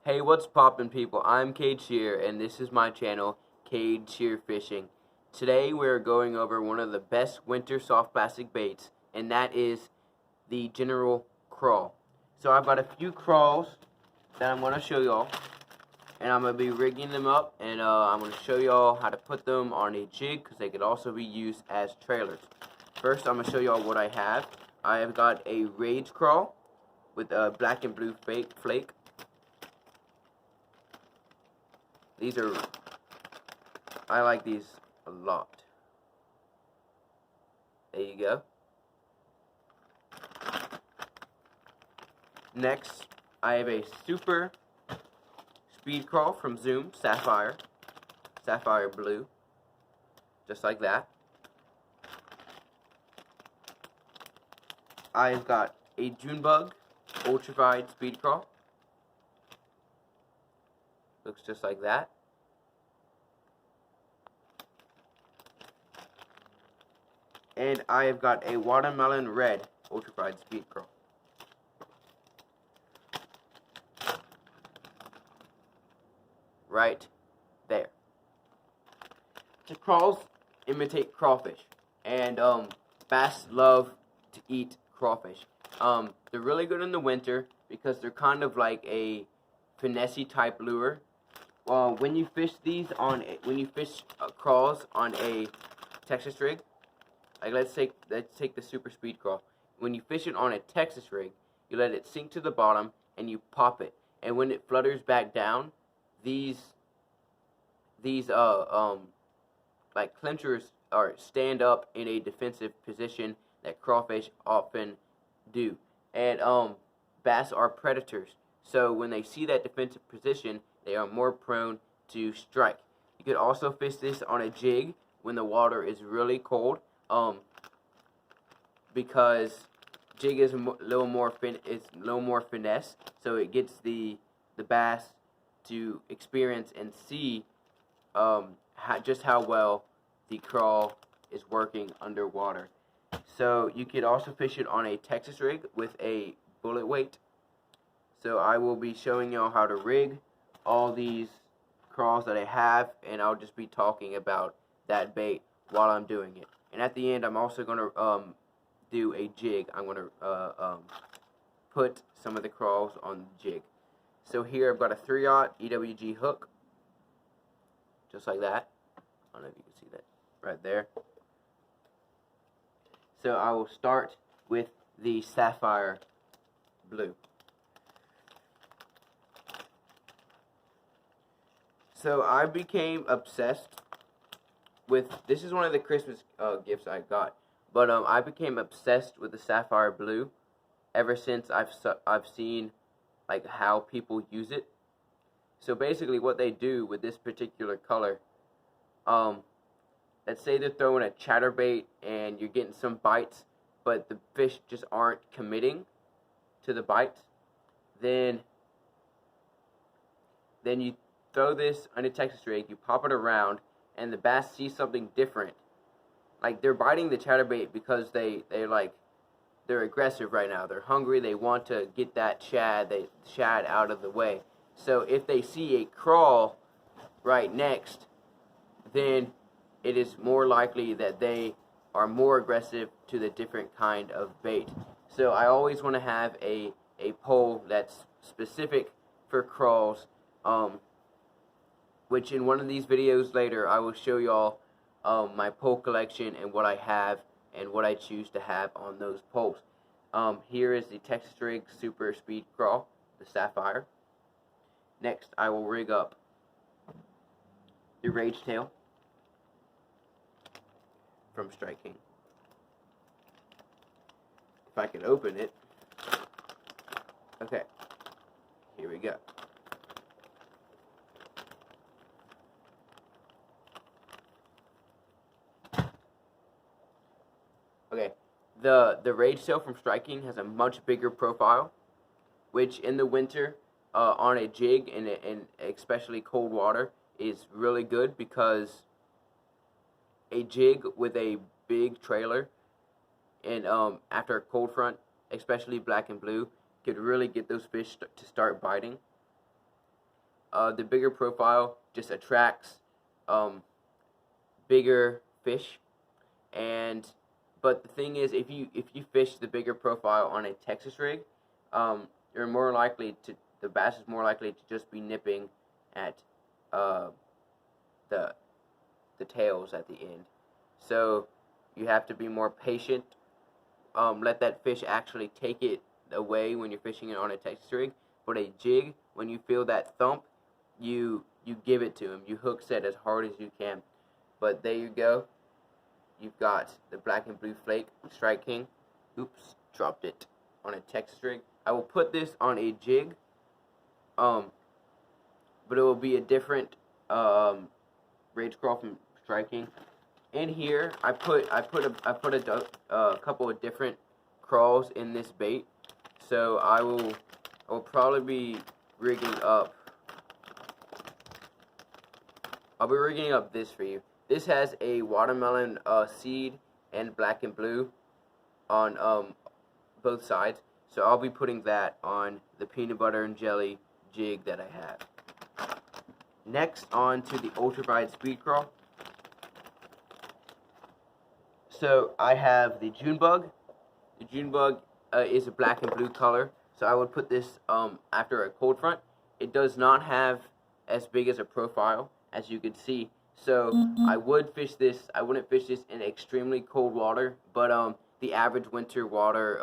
Hey, what's poppin', people? I'm Cade Shear, and this is my channel, Cade Shear Fishing. Today we're going over one of the best winter soft plastic baits, and that is the general craw. So I've got a few craws that I'm going to show y'all, and I'm going to be rigging them up, and I'm going to show y'all how to put them on a jig, because they could also be used as trailers. First, I'm going to show y'all what I have. I have got a rage craw with a black and blue flake. I like these a lot. There you go. Next, I have a super speed crawl from Zoom, Sapphire Blue, just like that. I've got a Junebug ultraviolet speed crawl. Looks just like that. And I have got a watermelon red ultraviolet speed crawl. Right there. The craws imitate crawfish, and bass love to eat crawfish. They're really good in the winter because they're kind of like a finessey type lure. When you fish craws on a Texas rig, like let's take the super speed crawl. When you fish it on a Texas rig, you let it sink to the bottom and you pop it, and when it flutters back down, these like clinchers stand up in a defensive position that crawfish often do. And bass are predators, so when they see that defensive position, they are more prone to strike. You could also fish this on a jig when the water is really cold, because jig is a little more finesse, so it gets the bass to experience and see just how well the crawl is working underwater. So you could also fish it on a Texas rig with a bullet weight. So I will be showing y'all how to rig all these craws that I have, and I'll just be talking about that bait while I'm doing it. And at the end, I'm also going to do a jig. I'm going to put some of the craws on the jig. So here I've got a 3/0 EWG hook, just like that. I don't know if you can see that right there. So I will start with the Sapphire Blue. So I became obsessed with, this is one of the Christmas gifts I got, but I became obsessed with the Sapphire Blue ever since I've seen like how people use it. So basically what they do with this particular color, let's say they're throwing a chatterbait and you're getting some bites, but the fish just aren't committing to the bites, then you throw this on a Texas rig, you pop it around, and the bass see something different. Like, they're biting the chatterbait because they're aggressive right now. They're hungry. They want to get that shad out of the way. So if they see a crawl right next, then it is more likely that they are more aggressive to the different kind of bait. So I always want to have a pole that's specific for craws, which in one of these videos later I will show y'all my pole collection and what I have and what I choose to have on those poles. Here is the Texas Rig Super Speed Crawl, the Sapphire. Next, I will rig up the Rage Tail from Strike King. If I can open it. Okay, here we go. Okay, the Rage Tail from Strike King has a much bigger profile, which in the winter on a jig and especially cold water is really good, because a jig with a big trailer and after a cold front, especially black and blue, could really get those fish to start biting. the bigger profile just attracts bigger fish, but the thing is, if you fish the bigger profile on a Texas rig, you're more likely to the bass is more likely to just be nipping at the tails at the end. So you have to be more patient. Let that fish actually take it away when you're fishing it on a Texas rig. But a jig, when you feel that thump, you give it to him. You hook set as hard as you can. But there you go. You've got the black and blue flake Strike King. Oops, dropped it on a Texas rig. I will put this on a jig, but it will be a different Rage Craw from Strike King. In here, I put a couple of different craws in this bait. So I will probably be rigging up. I'll be rigging up this for you. This has a watermelon seed and black and blue on both sides. So I'll be putting that on the peanut butter and jelly jig that I have. Next, on to the ultraviolet speed craw. So I have the June bug. The June bug is a black and blue color. So I would put this after a cold front. It does not have as big as a profile, as you can see. So I wouldn't fish this in extremely cold water, but the average winter water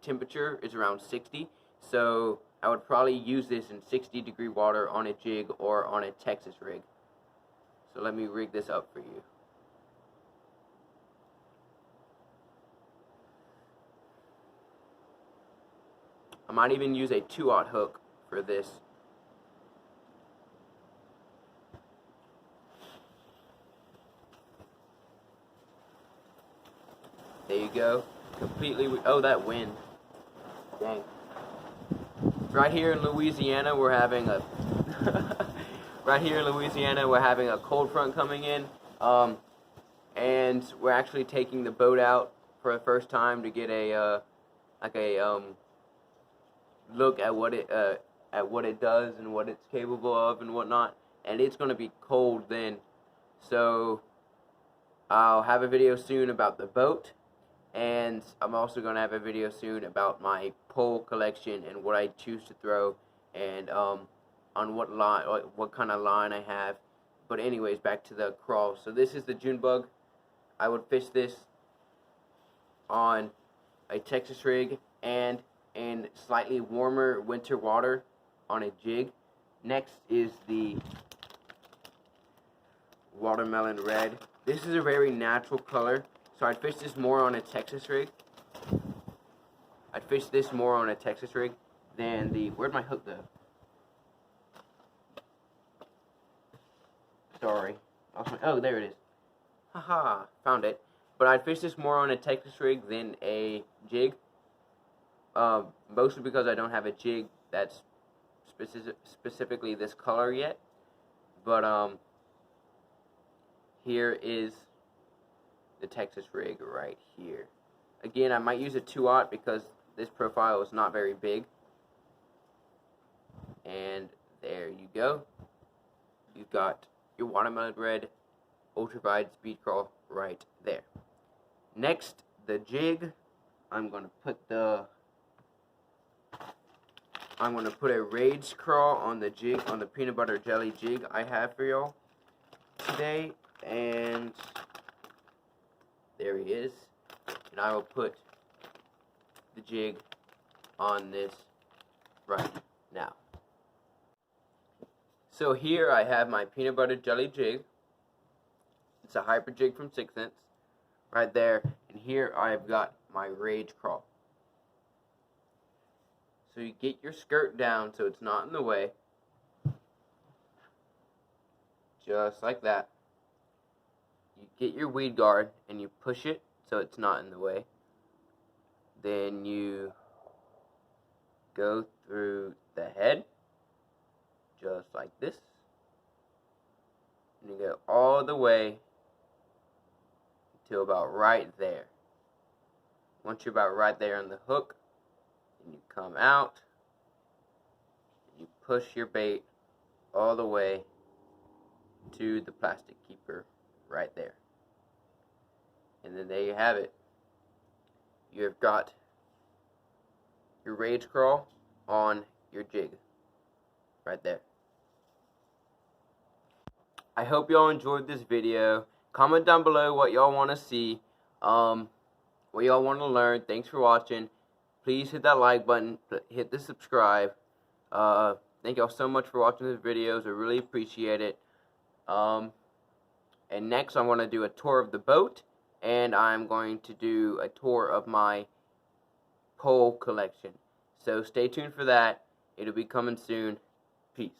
temperature is around 60. So I would probably use this in 60-degree water on a jig or on a Texas rig. So let me rig this up for you. I might even use a 2/0 hook for this. There you go. Completely. Oh, that wind. Dang. Right here in Louisiana, we're having a. Right here in Louisiana, we're having a cold front coming in, and we're actually taking the boat out for the first time to get a look at what it does and what it's capable of and whatnot. And it's going to be cold then, so I'll have a video soon about the boat, and I'm also going to have a video soon about my pole collection and what I choose to throw, and on what line, what kind of line I have. But anyways, back to the crawl. So this is the June bug. I would fish this on a Texas rig and in slightly warmer winter water on a jig. Next is the watermelon red. This is a very natural color, so I'd fish this more on a Texas rig. I'd fish this more on a Texas rig than the, where'd my hook go? Sorry. Oh, there it is. Haha, found it. But I'd fish this more on a Texas rig than a jig. Mostly because I don't have a jig that's specifically this color yet. But here is the Texas rig right here. Again, I might use a 2/0 because this profile is not very big. And there you go. You've got your watermelon red ultraviolet speed crawl right there. Next, the jig. I'm gonna put a Rage Craw on the jig, on the peanut butter jelly jig I have for y'all today, and there he is. And I will put the jig on this right now. So here I have my peanut butter jelly jig. It's a hyper jig from 6 Cents right there, and here I've got my Rage Craw. So you get your skirt down so it's not in the way, just like that. You get your weed guard and you push it so it's not in the way. Then you go through the head, just like this, and you go all the way to about right there. Once you're about right there on the hook, and you come out, and you push your bait all the way to the plastic keeper right there. And then there you have it. You have got your rage crawl on your jig right there. I hope y'all enjoyed this video. Comment down below what y'all want to see, what y'all want to learn. Thanks for watching. Please hit that like button, hit the subscribe. Thank y'all so much for watching these videos. I really appreciate it. And next I'm going to do a tour of the boat, and I'm going to do a tour of my pole collection. So stay tuned for that. It'll be coming soon. Peace.